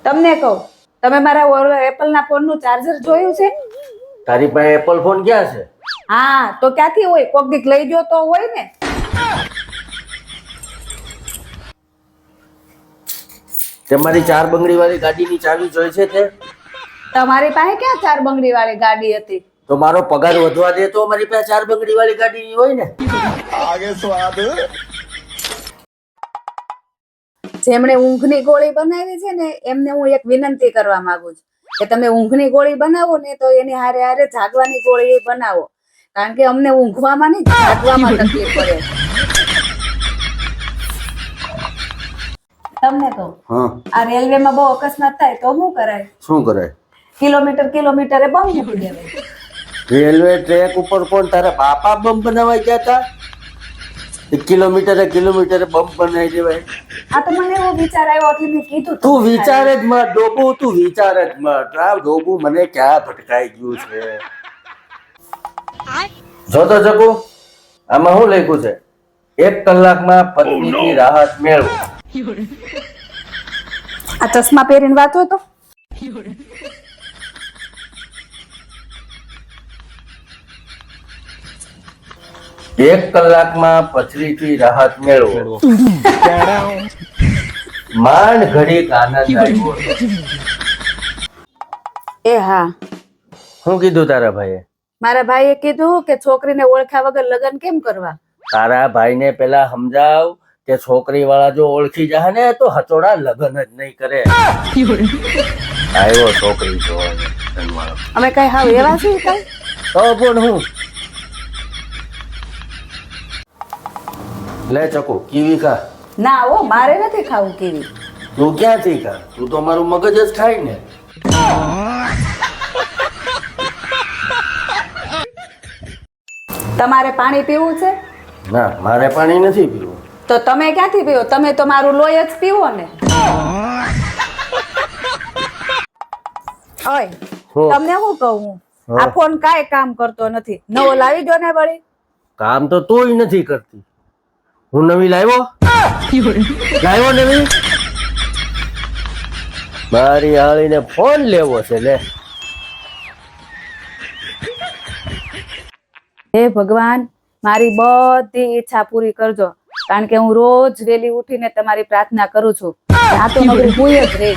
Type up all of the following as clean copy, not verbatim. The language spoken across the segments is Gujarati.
તમને કહું, તમે મારા એપલ ના ફોન નું ચાર્જર જોયું છે? તારી પાસે એપલ ફોન ક્યાં છે? હા, તો ક્યાંથી હોય? કોક દીક લઈ ગયો તો હોય ને. તમારી 4 બંગડી વાળી ગાડીની ચાવી જોઈ છે તે? તમારી પાસે ક્યાં 4 બંગડી વાળી ગાડી હતી? તો મારો પગાર વધવા દે તો મારી પાસે 4 બંગડી વાળી ગાડી હોય ને. आगे स्वाद જેમણે ઊંઘની ગોળી બનાવી છે ને એમને હું એક વિનંતી કરવા માંગુ છું કે તમે ઊંઘની ગોળી બનાવો ને તો એની હારે હારે જાગવાની ગોળી બનાવો, કારણ કે અમને ઊંઘવામાં નહીં જાગવામાં તકલીફ પડે. તમને કહું, હા, આ રેલવેમાં બહુ અકસ્માત થાય તો શું કરાય? શું કરાય? કિલોમીટરે બમ મૂકી દેવાય. રેલવે ટ્રેક ઉપર કોણ તારા બાપા બમ બનાવવા ગયા હતા? કિલોમીટરે બમ બનાવી દેવાય. આ તો મને એવો વિચાર આવ્યો એટલે મેં કીધું. તું વિચાર જ મત ડોબુ, તું વિચાર જ મત. આ ડોબુ મને ક્યાં ભટકાઈ ગયું છે. જોતો જગુ, આમાં શું લખ્યું છે? 1 કલાકમાં પત્નીની રાહત મેળવો. આ ચશ્મા પહેરીને વાતો તો 1 કલાકમાં પથરીથી રાહત મેળવો. માંડ ઘડીક આનંદ આવ્યો. એ હા, શું કીધું તારા ભાઈએ? મારા ભાઈએ કીધું કે છોકરીને ઓળખ્યા વગર લગ્ન કેમ કરવા. તારા ભાઈને પેલા સમજાવ કે છોકરી વાળા જો ઓળખી જાય ને તો હચોડા લગ્ન જ નહીં કરે. આવ્યો છોકરી જોવા. અમે કઈ હાવ એવા છીએ કઈ? તો પણ હું લે ચકુ કીવી ખા. ના હો, મારે નથી ખાવું કેવી. તું ક્યાંથી ખા? તું તો મારું મગજ જ ખાય ને. તમારે પાણી પીવું છે? ના, મારે પાણી નથી પીવું. તો તમે ક્યાંથી પીવો? તમે તો મારું લોહી જ પીવો ને. ઓય, હો. તમને શું કહું હું? આ ફોન કાંઈ કામ કરતો નથી. નવો લાવી દો ને વળી. કામ તો તોય નથી કરતી. હું નવી લાવ્યો નવી. મારી હાળીને ફોન લેવો છે લે. હે ભગવાન, મારી બધી ઈચ્છા પૂરી કરજો, કારણ કે હું રોજ વેલી ઉઠીને તમારી પ્રાર્થના કરું છું. આ તો નગરી હુંય જ રહી.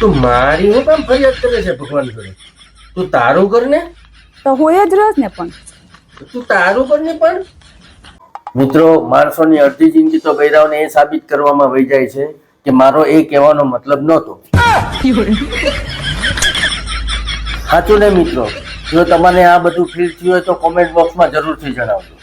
તું મારી હું કામ ફરિયાદ કરે છે ભગવાન જોડે? તું તારું કર ને. તો હુંય જ રહું ને. પણ તું તારું કર ને. પણ મિત્રો, માણસોની અડધી જિંદગી તો બૈરાઓને એ સાબિત કરવામાં વહી જાય છે કે મારો એ કહેવાનો મતલબ નહોતો. સાચું ને મિત્રો? જો તમને આ બધું ફીલ થયું હોય તો કોમેન્ટ બોક્સમાં જરૂરથી જણાવજો.